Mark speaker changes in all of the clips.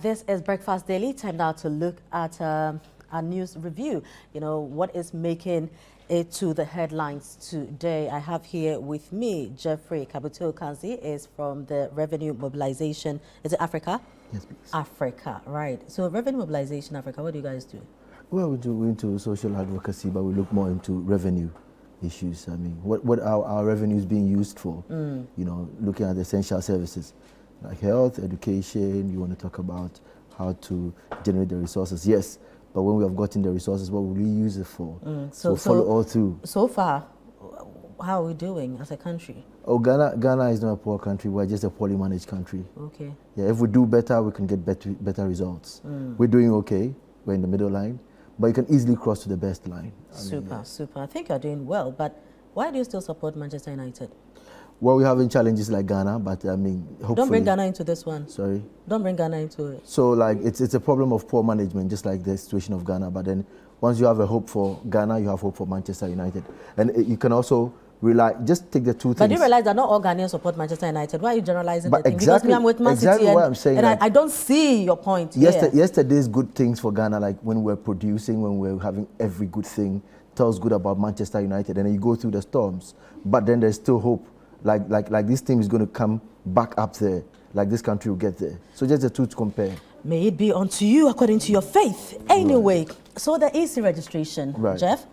Speaker 1: This is Breakfast Daily. Time now to look at our news review. You know, what is making it to the headlines today. I have here with me Jeffrey Kabuto-Kansi is from the Revenue Mobilization. Is it Africa?
Speaker 2: Yes, please.
Speaker 1: Africa, right. So Revenue Mobilization Africa, what do you guys do?
Speaker 2: Well, we're into social advocacy, but we look more into revenue issues. I mean, what are our revenues being used for? You know, looking at the essential services like health, education. You want to talk about how to generate the resources. Yes, but when we have gotten the resources, what will we use it for? So follow all through.
Speaker 1: So far, how are we doing as a country?
Speaker 2: Oh, Ghana is not a poor country. We're just a poorly managed country.
Speaker 1: Okay.
Speaker 2: Yeah, if we do better, we can get better results. We're doing okay. We're in the middle line, but you can easily cross to the best line.
Speaker 1: Super. I think you're doing well, but why do you still support Manchester United?
Speaker 2: Well, we're having challenges like Ghana, but I mean, hopefully...
Speaker 1: Don't bring Ghana into this one.
Speaker 2: Sorry?
Speaker 1: Don't bring Ghana into it.
Speaker 2: So, like, it's a problem of poor management, just like the situation of Ghana. But then, once you have a hope for Ghana, you have hope for Manchester United. And you can also rely... Just take the two things.
Speaker 1: But do you realize that not all Ghanaians support Manchester United? Why are you generalizing the thing?
Speaker 2: Exactly,
Speaker 1: because me, I'm with Man City
Speaker 2: what I'm saying.
Speaker 1: And I don't see your point here.
Speaker 2: Yesterday's good things for Ghana, like when we're producing, when we're having every good thing, tells good about Manchester United. And then you go through the storms. But then there's still hope. Like this team is going to come back up there, like this country will get there. So just the two to compare.
Speaker 1: May it be unto you according to your faith. Anyway, so the EC registration, Jeff.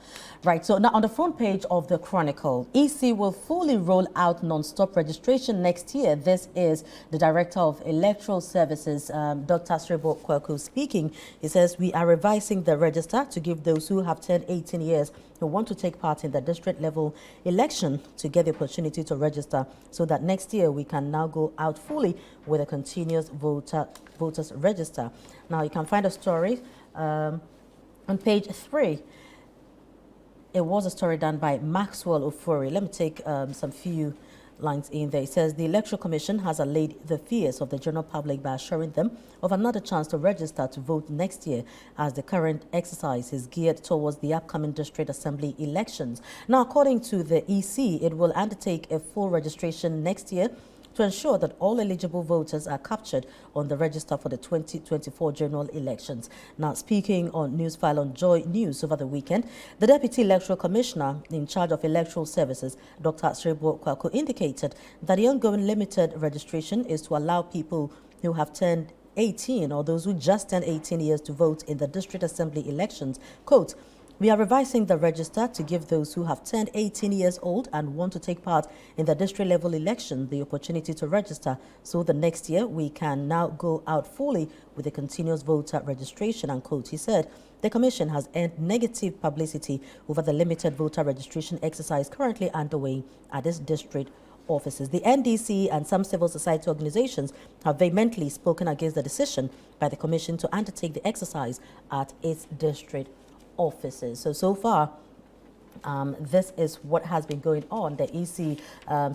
Speaker 1: Right, so now on the front page of the Chronicle, EC will fully roll out non-stop registration next year. This is the Director of Electoral Services, Dr. Srebo Kwaku, speaking. He says, we are revising the register to give those who have turned 18 years who want to take part in the district level election to get the opportunity to register so that next year we can now go out fully with a continuous voters register. Now you can find a story on page 3. It was a story done by Maxwell Ofori. Let me take some few lines in there. It says, the Electoral Commission has allayed the fears of the general public by assuring them of another chance to register to vote next year, as the current exercise is geared towards the upcoming district assembly elections. Now, according to the EC, it will undertake a full registration next year to ensure that all eligible voters are captured on the register for the 2024 general elections. Now, speaking on Newsfile on Joy News over the weekend, the Deputy Electoral Commissioner in charge of Electoral Services, Dr. Srebo Kwaku, indicated that the ongoing limited registration is to allow people who have turned 18 or those who just turned 18 years to vote in the district assembly elections. Quote, we are revising the register to give those who have turned 18 years old and want to take part in the district level election the opportunity to register, so the next year we can now go out fully with a continuous voter registration, unquote. He said the Commission has earned negative publicity over the limited voter registration exercise currently underway at its district offices. The NDC and some civil society organizations have vehemently spoken against the decision by the Commission to undertake the exercise at its district offices. So far, this is what has been going on. The EC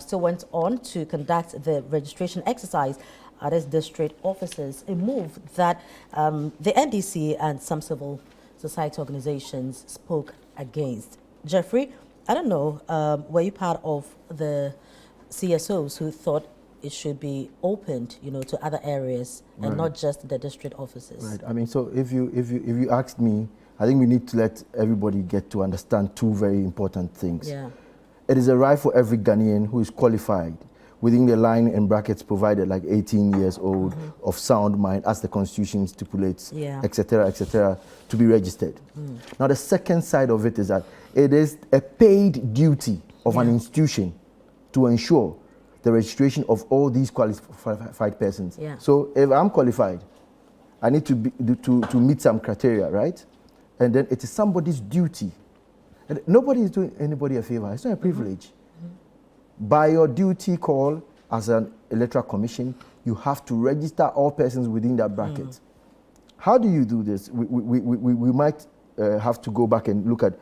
Speaker 1: still went on to conduct the registration exercise at its district offices, a move that the NDC and some civil society organizations spoke against. Jeffrey, I don't know, were you part of the CSOs who thought it should be opened, you know, to other areas and not just the district offices?
Speaker 2: Right. I mean, so if you asked me, I think we need to let everybody get to understand two very important things.
Speaker 1: Yeah.
Speaker 2: It is a right for every Ghanaian who is qualified within the line and brackets provided, like 18 years old, of sound mind, as the Constitution stipulates, etc., to be registered. Now, the second side of it is that it is a paid duty of an institution to ensure the registration of all these qualified persons. So if I'm qualified, I need to meet some criteria, right? And then it is somebody's duty. And nobody is doing anybody a favor. It's not a privilege. By your duty call as an electoral commission, you have to register all persons within that bracket. How do you do this? We might have to go back and look at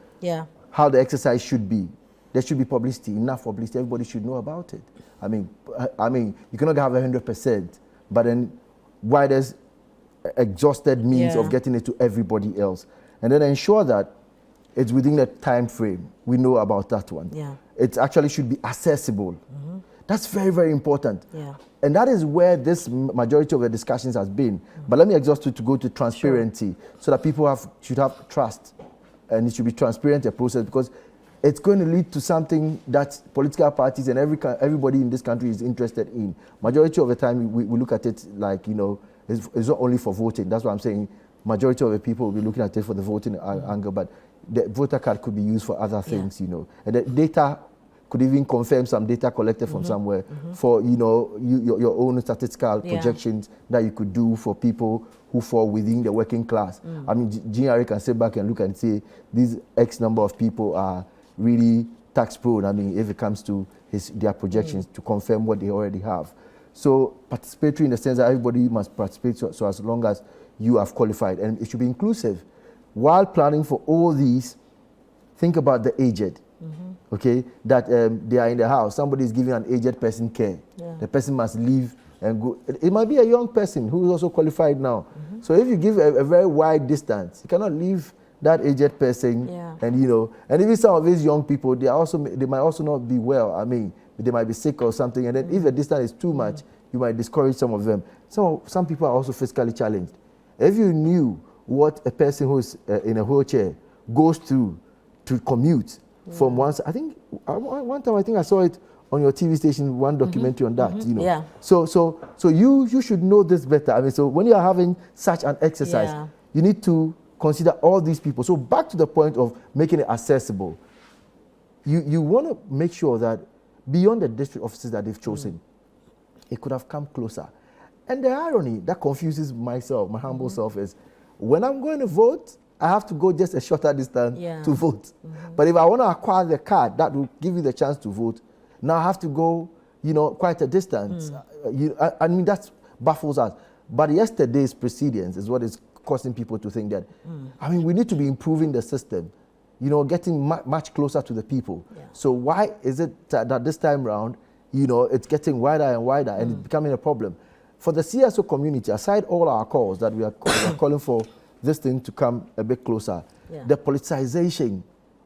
Speaker 2: how the exercise should be. There should be publicity, enough publicity. Everybody should know about it. I mean, you cannot have 100%, but then why there's exhausted means of getting it to everybody else. And then ensure that it's within the time frame. We know about that one. It actually should be accessible. That's very, very important.
Speaker 1: Yeah.
Speaker 2: And that is where this majority of the discussions has been. But let me exhaust it to go to transparency, so that people should have trust, and it should be transparent, a process, because it's going to lead to something that political parties and everybody in this country is interested in. Majority of the time, we look at it like, you know, it's not only for voting. That's what I'm saying. Majority of the people will be looking at it for the voting angle, but the voter card could be used for other things, you know. And the data could even confirm some data collected from somewhere for, you know, your own statistical projections that you could do for people who fall within the working class. I mean, GRA can sit back and look and say, these X number of people are really tax prone. I mean, if it comes to their projections, to confirm what they already have. So participatory in the sense that everybody must participate, so as long as you have qualified. And it should be inclusive. While planning for all these, think about the aged. Okay, that they are in the house. Somebody is giving an aged person care. The person must leave and go. It might be a young person who is also qualified now. So if you give a very wide distance, you cannot leave that aged person. And you know, and even some of these young people, they might also not be well. I mean, they might be sick or something. And then if the distance is too much, you might discourage some of them. So some people are also physically challenged. If you knew what a person who is in a wheelchair goes through to commute from one side, I think one time I saw it on your TV station, one documentary on that. You know, so you should know this better. I mean, so when you are having such an exercise, you need to consider all these people. So back to the point of making it accessible, you want to make sure that beyond the district offices that they've chosen, it could have come closer. And the irony that confuses myself, my humble self, is when I'm going to vote, I have to go just a shorter distance to vote. But if I want to acquire the card that will give you the chance to vote, now I have to go, you know, quite a distance. I mean, that baffles us. But yesterday's proceedings is what is causing people to think that, I mean, we need to be improving the system, you know, getting much closer to the people. So why is it that this time around, you know, it's getting wider and wider and it's becoming a problem? For the CSO community, aside all our calls that we are calling for this thing to come a bit closer, the politicization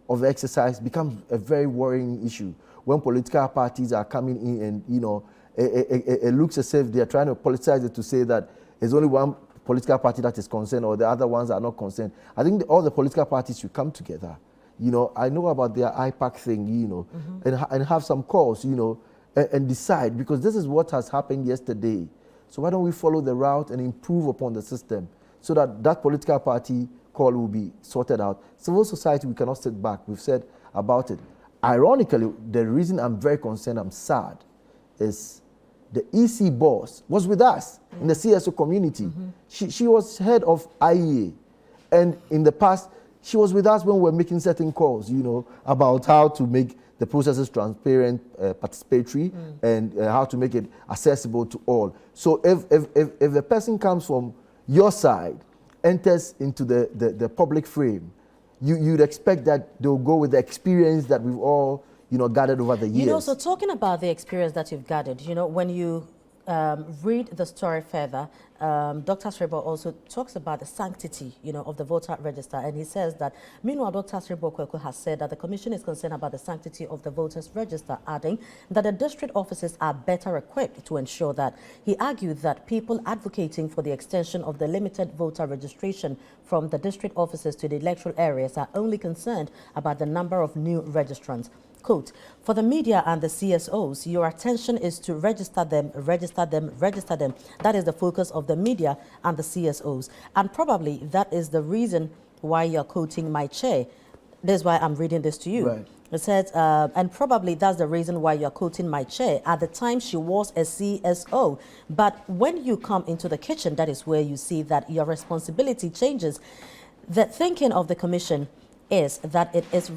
Speaker 2: of the exercise becomes a very worrying issue. When political parties are coming in and, you know, it looks as if they're trying to politicize it to say that there's only one political party that is concerned or the other ones are not concerned. I think all the political parties should come together. You know, I know about their IPAC thing, you know, and have some calls, you know, and decide, because this is what has happened yesterday. So why don't we follow the route and improve upon the system so that that political party call will be sorted out. Civil society, we cannot sit back. We've said about it. Ironically, the reason I'm very concerned, I'm sad, is the EC boss was with us in the CSO community. She was head of IEA. And in the past, she was with us when we were making certain calls, you know, about how to make the processes transparent, participatory, and how to make it accessible to all. So if the person comes from your side, enters into the public frame, you'd expect that they'll go with the experience that we've all, you know, gathered over the years.
Speaker 1: You know, so talking about the experience that you've gathered, you know, when you read the story further, Dr. Sribo also talks about the sanctity, you know, of the voter register, and he says that, meanwhile, Dr. Sribo Kweku has said that the commission is concerned about the sanctity of the voters register, adding that the district offices are better equipped to ensure that. He argued that people advocating for the extension of the limited voter registration from the district offices to the electoral areas are only concerned about the number of new registrants. Quote, for the media and the CSOs, your attention is to register them, register them, register them. That is the focus of the media and the CSOs. And probably that is the reason why you're quoting my chair. This is why I'm reading this to you.
Speaker 2: Right.
Speaker 1: It says, and probably that's the reason why you're quoting my chair. At the time, she was a CSO. But when you come into the kitchen, that is where you see that your responsibility changes. The thinking of the commission is that it is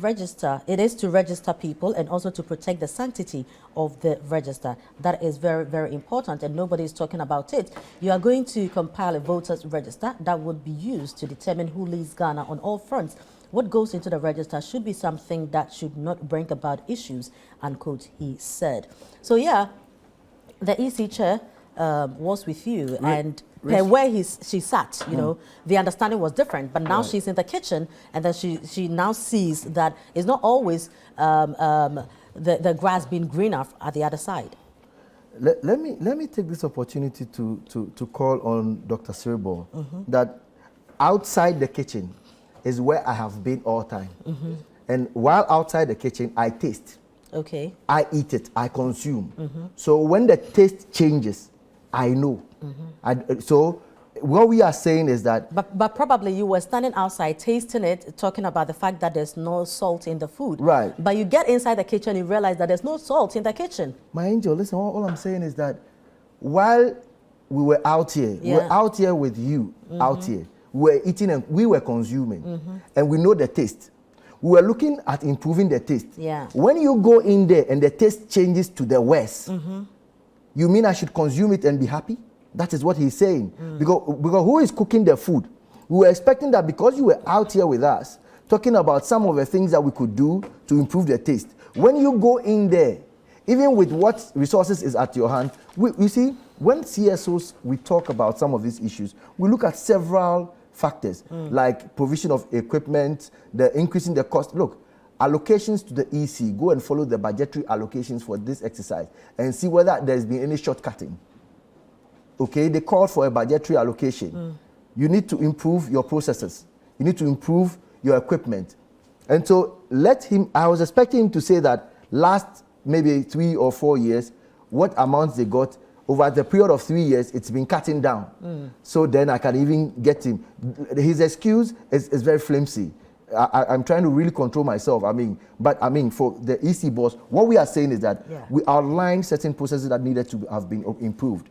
Speaker 1: to register people and also to protect the sanctity of the register. That is very, very important, and nobody is talking about it. You are going to compile a voters register that would be used to determine who leads Ghana on all fronts. What goes into the register should be something that should not bring about issues, unquote, he said. So yeah, the EC chair was with you, and where she sat, you know, the understanding was different. But now she's in the kitchen, and then she now sees that it's not always the grass being greener at the other side.
Speaker 2: let me take this opportunity to call on Dr. Siribo that outside the kitchen is where I have been all time. And while outside the kitchen, I taste.
Speaker 1: Okay.
Speaker 2: I eat it, I consume. So when the taste changes, I know. So what we are saying is that...
Speaker 1: But probably you were standing outside, tasting it, talking about the fact that there's no salt in the food.
Speaker 2: Right.
Speaker 1: But you get inside the kitchen, you realize that there's no salt in the kitchen.
Speaker 2: My angel, listen, all I'm saying is that while we were out here, we were out here with you, out here, we were eating and we were consuming, and we know the taste. We were looking at improving the taste.
Speaker 1: Yeah.
Speaker 2: When you go in there and the taste changes to the worst, you mean I should consume it and be happy? That is what he's saying. Because who is cooking the food? We were expecting that because you were out here with us, talking about some of the things that we could do to improve the taste. When you go in there, even with what resources is at your hand, you see, when CSOs, we talk about some of these issues, we look at several factors, like provision of equipment, the increasing the cost. Look, allocations to the EC, go and follow the budgetary allocations for this exercise and see whether there's been any shortcutting. Okay, they called for a budgetary allocation. You need to improve your processes. You need to improve your equipment. And so I was expecting him to say that last maybe 3 or 4 years, what amounts they got, over the period of 3 years, it's been cutting down. So then I can even get him. His excuse is very flimsy. I'm trying to really control myself. But for the EC boss, what we are saying is that we outlined certain processes that needed to have been improved.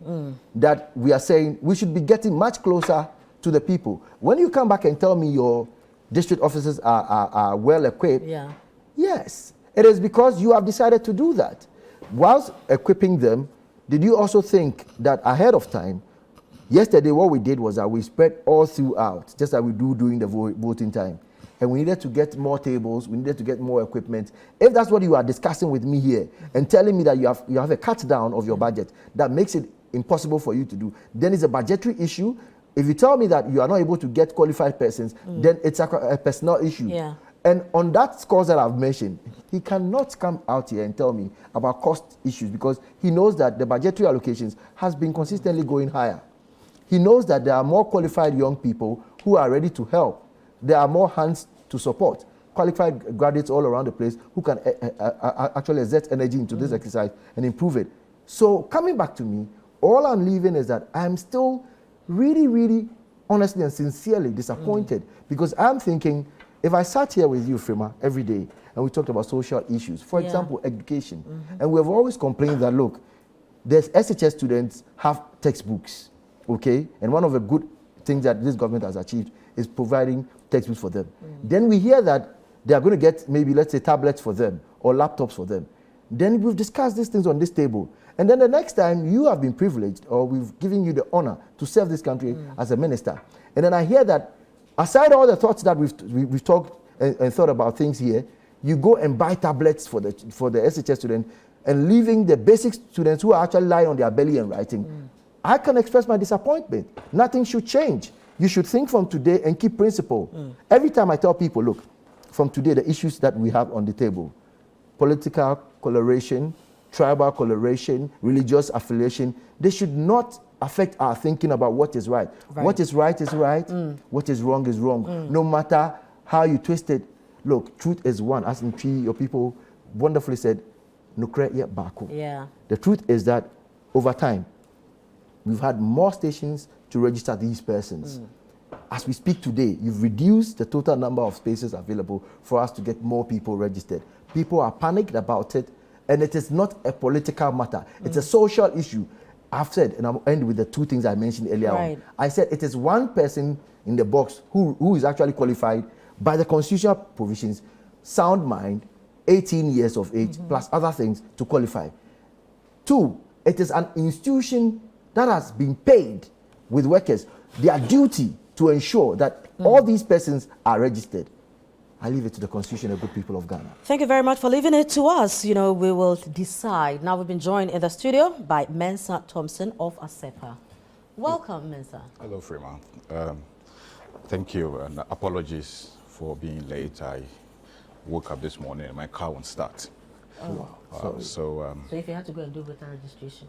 Speaker 2: That we are saying we should be getting much closer to the people. When you come back and tell me your district officers are well equipped, yes, it is because you have decided to do that. Whilst equipping them, did you also think that ahead of time, yesterday what we did was that we spread all throughout, just like we do during the voting time. And we needed to get more tables, we needed to get more equipment. If that's what you are discussing with me here and telling me that you have a cut down of your budget that makes it impossible for you to do, then it's a budgetary issue. If you tell me that you are not able to get qualified persons, then it's a personal issue. And on that scores that I've mentioned, he cannot come out here and tell me about cost issues because he knows that the budgetary allocations has been consistently going higher. He knows that there are more qualified young people who are ready to help. There are more hands to support, qualified graduates all around the place who can actually exert energy into this exercise and improve it. So coming back to me, all I'm leaving is that I'm still really, really honestly and sincerely disappointed because I'm thinking, if I sat here with you, Frima, every day, and we talked about social issues, for example, education, and we have always complained that, look, there's SHS students have textbooks, okay? And one of the good things that this government has achieved is providing textbooks for them. Then we hear that they are going to get maybe, let's say, tablets for them or laptops for them. Then we've discussed these things on this table. And then the next time you have been privileged or we've given you the honor to serve this country as a minister. And then I hear that aside all the thoughts that we've talked and thought about things here, you go and buy tablets for the SHS student and leaving the basic students who are actually lying on their belly and writing. I can express my disappointment. Nothing should change. You should think from today and keep principle. Every time I tell people, look, from today, the issues that we have on the table, political coloration, tribal coloration, religious affiliation, they should not affect our thinking about what is right. What is right is right. What is wrong is wrong. No matter how you twist it. Look, truth is one. As in Tree, your people wonderfully said, Nukre ye bako. The truth is that over time, we've had more stations to register these persons. As we speak today, you've reduced the total number of spaces available for us to get more people registered. People are panicked about it, and it is not a political matter. It's a social issue. I've said, and I'll end with the two things I mentioned earlier on. I said it is one person in the box who is actually qualified by the constitutional provisions, sound mind, 18 years of age, plus other things to qualify. Two, it is an institution that has been paid with workers their duty to ensure that all these persons are registered. I leave it to the Constitution and good people of Ghana.
Speaker 1: Thank you very much for leaving it to us. We will decide. Now we've been joined in the studio by Mensa Thompson of ASEPA. Welcome, Mensa.
Speaker 3: Hello, Freeman. Thank you, and apologies for being late. I woke up this morning and my car won't start.
Speaker 1: Oh.
Speaker 3: So
Speaker 1: if you had to go and do voter registration?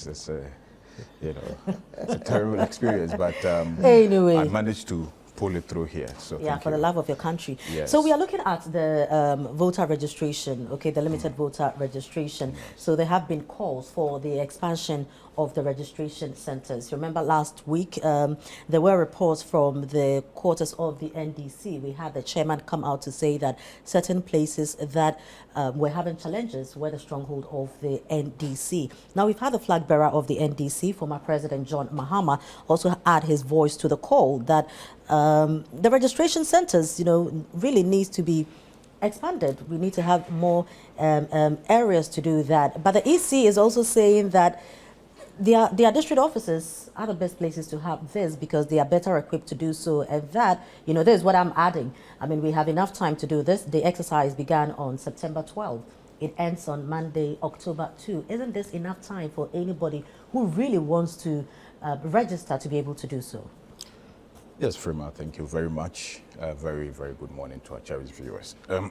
Speaker 3: it's a terrible experience, but
Speaker 1: anyway,
Speaker 3: I managed to pull it through here. So
Speaker 1: yeah, for the love of your country.
Speaker 3: Yes.
Speaker 1: So we are looking at the voter registration, okay, the limited voter registration.
Speaker 3: Yes.
Speaker 1: So there have been calls for the expansion of the registration centers. You remember last week there were reports from the quarters of the NDC. We had the chairman come out to say that certain places that were having challenges were the stronghold of the NDC. Now we've had the flag bearer of the NDC, former President John Mahama, also add his voice to the call that the registration centers, really needs to be expanded. We need to have more areas to do that. But the EC is also saying that their district offices are the best places to have this because they are better equipped to do so. And that, this is what I'm adding. I mean, we have enough time to do this. The exercise began on September 12th. It ends on Monday, October 2. Isn't this enough time for anybody who really wants to register to be able to do so?
Speaker 3: Yes, Frima, thank you very much. Very, very good morning to our cherished viewers. And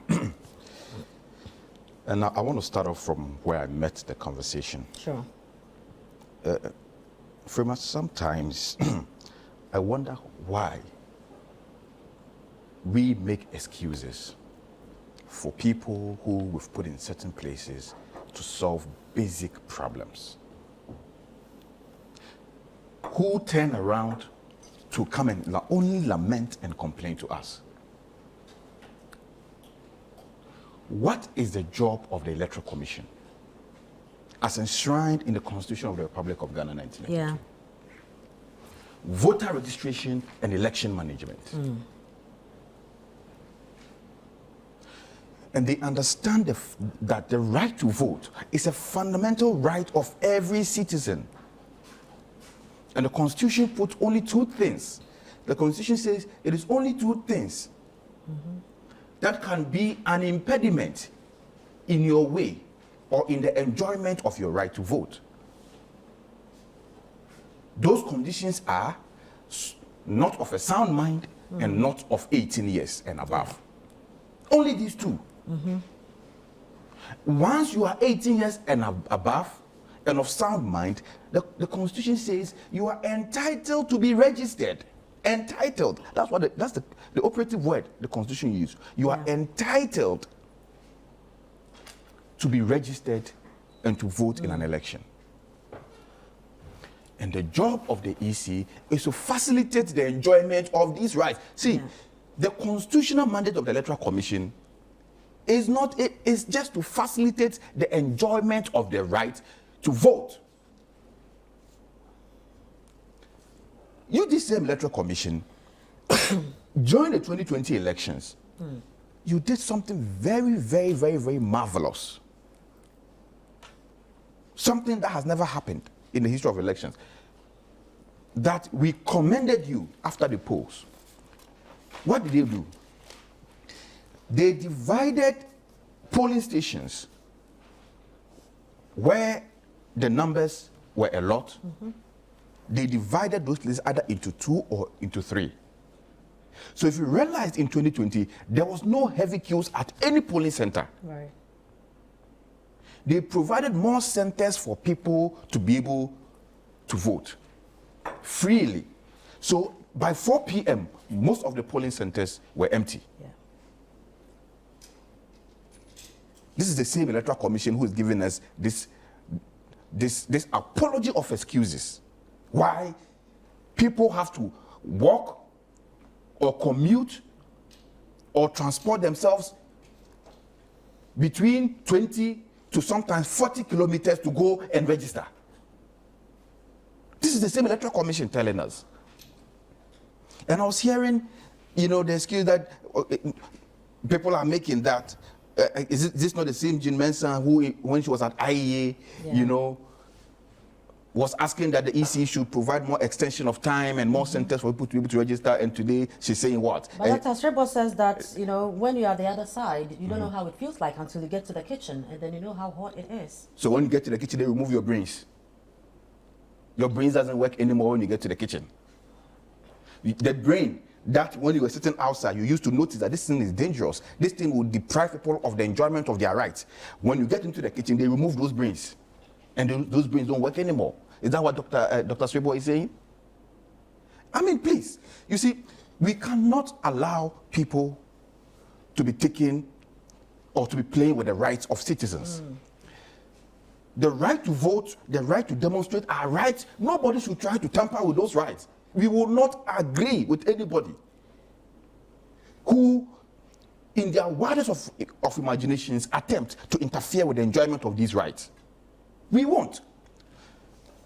Speaker 3: I want to start off from where I met the conversation.
Speaker 1: Sure.
Speaker 3: Frima, sometimes I wonder why we make excuses for people who we've put in certain places to solve basic problems, who turn around to come and only lament and complain to us. What is the job of the Electoral Commission as enshrined in the Constitution of the Republic of Ghana 1992?
Speaker 1: Yeah.
Speaker 3: Voter registration and election management. And they understand that the right to vote is a fundamental right of every citizen. And the Constitution puts only two things. The Constitution says it is only two things that can be an impediment in your way or in the enjoyment of your right to vote. Those conditions are not of a sound mind and not of 18 years and above. Only these two. Once you are 18 years and above, and of sound mind, the Constitution says you are entitled to be registered. Entitled. That's the operative word the Constitution uses. You are entitled to be registered and to vote in an election. And the job of the EC is to facilitate the enjoyment of these rights. See, the constitutional mandate of the Electoral Commission is not, it is just to facilitate the enjoyment of the right to vote. You, this same Electoral Commission, during the 2020 elections, you did something very, very, very, very marvelous. Something that has never happened in the history of elections. That we commended you after the polls. What did they do? They divided polling stations where the numbers were a lot. They divided those places either into 2 or into 3. So if you realized in 2020, there was no heavy queues at any polling center.
Speaker 1: Right.
Speaker 3: They provided more centers for people to be able to vote freely. So by 4 p.m., most of the polling centers were empty.
Speaker 1: Yeah.
Speaker 3: This is the same Electoral Commission who is giving us this apology of excuses. Why people have to walk or commute or transport themselves between 20 to sometimes 40 kilometers to go and register. This is the same Electoral Commission telling us. And I was hearing, the excuse that people are making that, is this not the same Jean Mensah who, when she was at IEA, was asking that the EC should provide more extension of time and more centers for people to be able to register, and today she's saying what?
Speaker 1: But Dr. Srebo says that, when you are the other side, you don't know how it feels like until you get to the kitchen, and then you know how hot it is.
Speaker 3: So when you get to the kitchen, they remove your brains. Your brains doesn't work anymore when you get to the kitchen. The brain that when you were sitting outside, you used to notice that this thing is dangerous. This thing will deprive people of the enjoyment of their rights. When you get into the kitchen, they remove those brains. And those brains don't work anymore. Is that what Dr. Swebo is saying? I mean, please. You see, we cannot allow people to be taken or to be playing with the rights of citizens. The right to vote, the right to demonstrate are rights. Nobody should try to tamper with those rights. We will not agree with anybody who, in their wildest of imaginations, attempt to interfere with the enjoyment of these rights. We won't.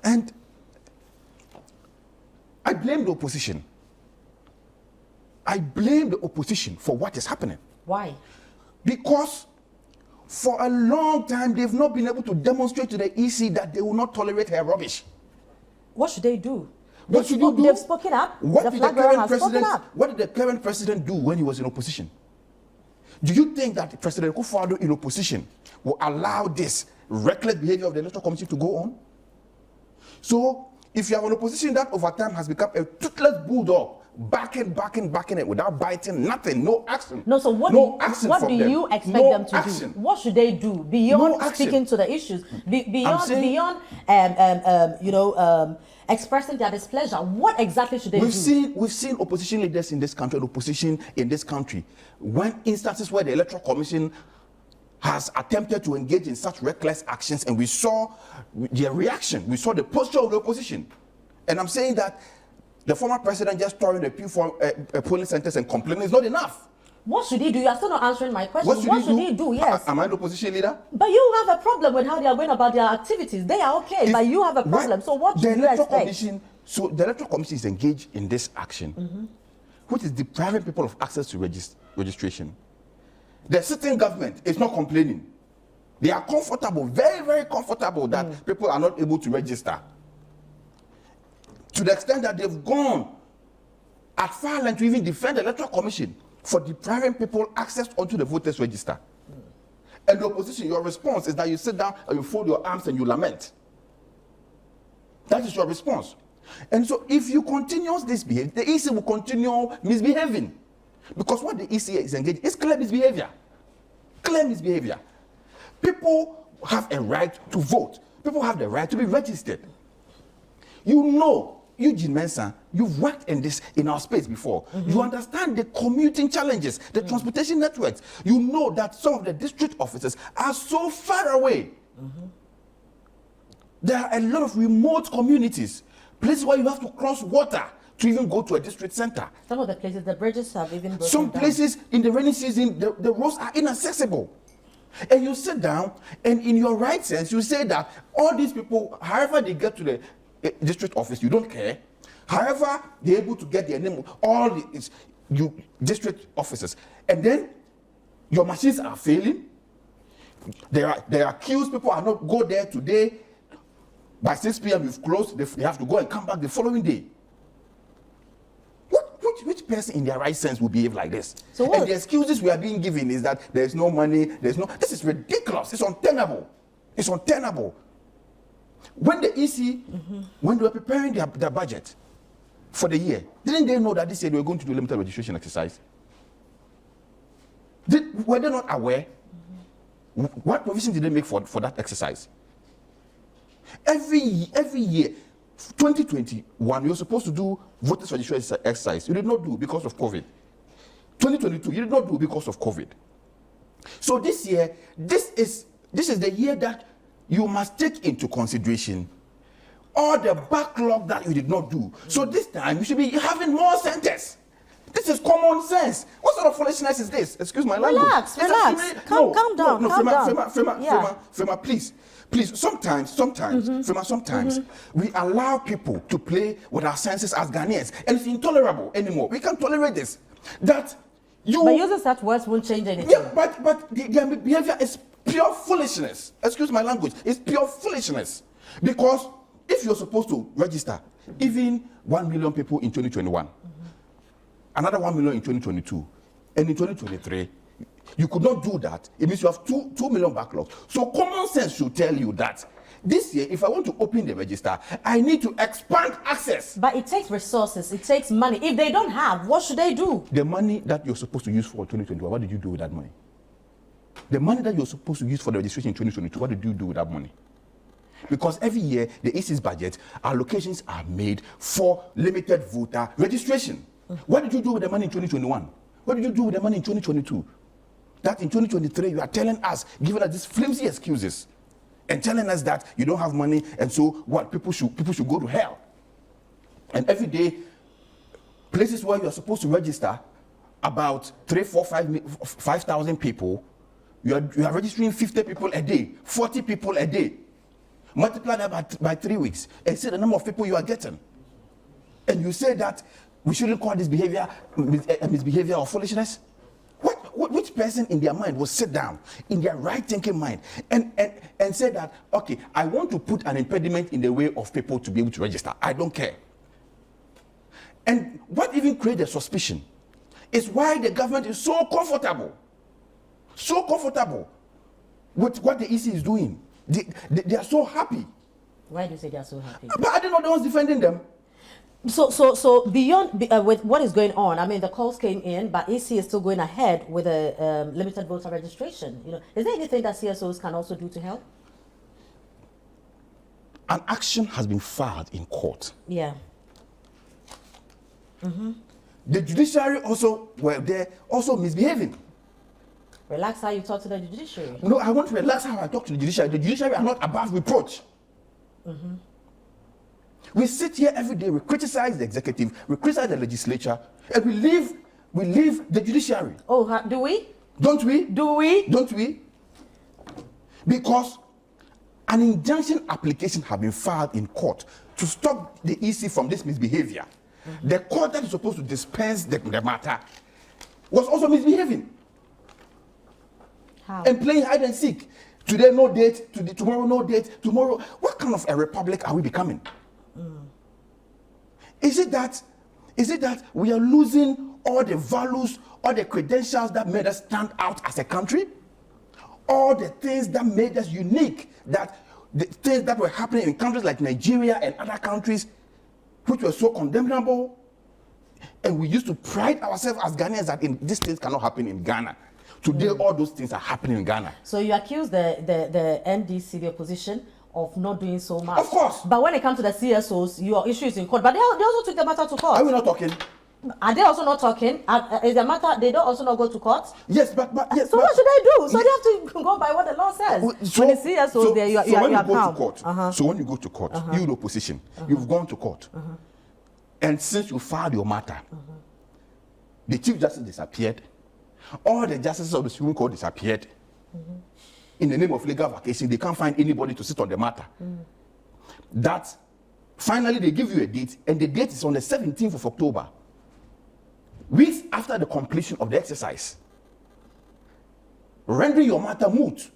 Speaker 3: And I blame the opposition. I blame the opposition for what is happening.
Speaker 1: Why?
Speaker 3: Because for a long time, they've not been able to demonstrate to the EC that they will not tolerate her rubbish.
Speaker 1: What should they do?
Speaker 3: What should you do?
Speaker 1: They've spoken up.
Speaker 3: What
Speaker 1: the
Speaker 3: did the current president do when he was in opposition? Do you think that President Kufuor in opposition will allow this reckless behavior of the Electoral Commission to go on? So, if you have an opposition that over time has become a toothless bulldog, backing it without biting, nothing, no action.
Speaker 1: No, so what do you expect them to do? What should they do beyond speaking to the issues? Beyond expressing their displeasure, what exactly should they do?
Speaker 3: We've seen opposition leaders in this country, and opposition in this country, when instances where the Electoral Commission has attempted to engage in such reckless actions, and we saw their reaction, we saw the posture of the opposition. And I'm saying that the former president just touring the polling centers and complaining is not enough.
Speaker 1: What should he do? You are still not answering my question. What should he do? Yes.
Speaker 3: Am I the opposition leader?
Speaker 1: But you have a problem with how they are going about their activities. They are okay, but you have a problem. So what should you expect?
Speaker 3: So the Electoral Commission is engaged in this action, which is depriving people of access to registration. The sitting government is not complaining. They are comfortable, very, very comfortable that people are not able to register. To the extent that they've gone at far length to even defend the Electoral Commission for depriving people access onto the voters' register. And the opposition, your response is that you sit down and you fold your arms and you lament. That is your response. And so if you continue this behavior, the EC will continue misbehaving. Because what the EC is engaged is clear misbehavior. Clear misbehavior. People have a right to vote. People have the right to be registered. You know, Eugene Mensah, you've worked in our space before. You understand the commuting challenges, the transportation networks. You know that some of the district offices are so far away. There are a lot of remote communities, places where you have to cross water to even go to a district center.
Speaker 1: Some of the places, the bridges have even broken
Speaker 3: Some places in the rainy season, the roads are inaccessible. And you sit down, and in your right sense, you say that all these people, however they get to the district office, you don't care. However, they're able to get their name, all the district offices. And then your machines are failing. There are queues, people are not go there today. By 6 p.m. you've closed, they have to go and come back the following day. Which person in their right sense will behave like this? So and the excuses we are being given is that there's no money, this is ridiculous, it's untenable. It's untenable. When the EC, when they were preparing their budget for the year, didn't they know that this year they were going to do a limited registration exercise? Were they not aware? What provision did they make for that exercise? Every year, 2021, you were supposed to do voters registration exercise. You did not do because of COVID. 2022, you did not do because of COVID. So this year, this is the year that you must take into consideration all the backlog that you did not do. So this time, you should be having more centers. This is common sense. What sort of foolishness is this? Excuse my language.
Speaker 1: Relax. Calm down.
Speaker 3: Fema, please. Sometimes, we allow people to play with our senses as Ghanaians, and it's intolerable anymore. We can't tolerate this. But
Speaker 1: using such words won't change anything.
Speaker 3: Yeah, but their behavior is pure foolishness. Excuse my language. It's pure foolishness. Because if you're supposed to register even 1 million people in 2021, another 1 million in 2022, and in 2023, you could not do that. It means you have 2 million backlogs. So common sense should tell you that This year, if I want to open the register, I need to expand access.
Speaker 1: But it takes resources, it takes money. If they don't have, what should they do?
Speaker 3: The money that you're supposed to use for 2021, what did you do with that money? The money that you're supposed to use for the registration in 2022, what did you do with that money? Because every year, the EC's budget, allocations are made for limited voter registration. What did you do with the money in 2021? What did you do with the money in 2022? That in 2023, you are telling us, giving us these flimsy excuses, and telling us that you don't have money, and so what? People should go to hell. And every day, places where you are supposed to register about 5,000 people, you are registering 50 people a day, 40 people a day. Multiply that by 3 weeks, and see the number of people you are getting. And you say that we shouldn't call this behavior misbehavior or foolishness? Which person in their mind will sit down, in their right thinking mind, and say that, okay, I want to put an impediment in the way of people to be able to register. I don't care. And what even created suspicion is why the government is so comfortable with what the EC is doing. They are so happy.
Speaker 1: Why do you say they are so happy?
Speaker 3: But I don't know the ones defending them.
Speaker 1: So beyond with what is going on, I mean, the calls came in, but EC is still going ahead with a limited voter registration. You know, is there anything that CSOs can also do to help?
Speaker 3: An action has been filed in court.
Speaker 1: Yeah.
Speaker 3: The judiciary also were there, also misbehaving.
Speaker 1: Relax how you talk to the judiciary.
Speaker 3: No, I want to relax how I talk to the judiciary. The judiciary are not above reproach. We sit here every day, we criticize the executive, we criticize the legislature, and we leave the judiciary.
Speaker 1: Oh, do we?
Speaker 3: Don't we?
Speaker 1: Do we?
Speaker 3: Don't we? Because an injunction application has been filed in court to stop the EC from this misbehavior. The court that is supposed to dispense the matter was also misbehaving.
Speaker 1: How?
Speaker 3: And playing hide and seek. Today no date, tomorrow no date, tomorrow. What kind of a republic are we becoming? Is it that we are losing all the values, all the credentials that made us stand out as a country? All the things that made us unique, that the things that were happening in countries like Nigeria and other countries, which were so condemnable, and we used to pride ourselves as Ghanaians that these things cannot happen in Ghana. Today, all those things are happening in Ghana.
Speaker 1: So you accuse the NDC, the opposition, of not doing so much.
Speaker 3: Of course.
Speaker 1: But when it comes to the CSOs, your issue is in court. But they also took the matter to court.
Speaker 3: Are we not talking?
Speaker 1: Are they also not talking? Is the matter, they don't also not go to court?
Speaker 3: Yes, but yes.
Speaker 1: So what should they do? So they have to go by what the law says.
Speaker 3: So,
Speaker 1: when the CSOs there, you are
Speaker 3: go to court, so when you go to court, you the opposition, you've gone to court. And since you filed your matter, the Chief Justice disappeared, all the justices of the Supreme Court disappeared. In the name of legal vacation, they can't find anybody to sit on the matter. That finally they give you a date, and the date is on the 17th of October, weeks after the completion of the exercise, rendering your matter moot.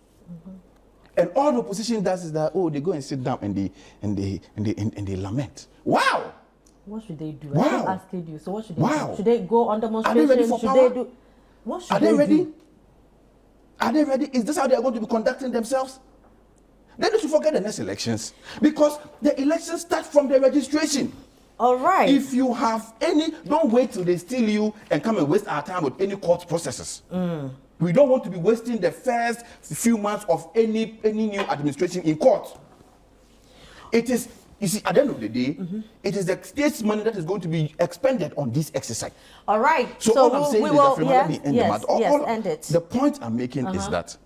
Speaker 3: And all the opposition does is that, oh, they go and sit down and they lament. Wow!
Speaker 1: What should they do?
Speaker 3: Wow.
Speaker 1: I'm asking you. So what should they
Speaker 3: Wow.
Speaker 1: do? Should they go on demonstration?
Speaker 3: Are they ready for
Speaker 1: should
Speaker 3: power?
Speaker 1: they do? What should
Speaker 3: Are they ready?
Speaker 1: do?
Speaker 3: Are they ready? Is this how they are going to be conducting themselves? They need to forget the next elections, because the elections start from the registration.
Speaker 1: All right.
Speaker 3: If you have any, don't wait till they steal you and come and waste our time with any court processes. We don't want to be wasting the first few months of any new administration in court. It is, you see, at the end of the day, it is the state's money that is going to be expended on this exercise.
Speaker 1: All right.
Speaker 3: So all I'm saying is that, let me end the matter.
Speaker 1: End it.
Speaker 3: The point I'm making is that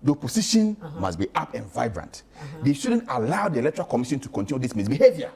Speaker 3: the opposition must be up and vibrant. They shouldn't allow the Electoral Commission to continue this misbehavior.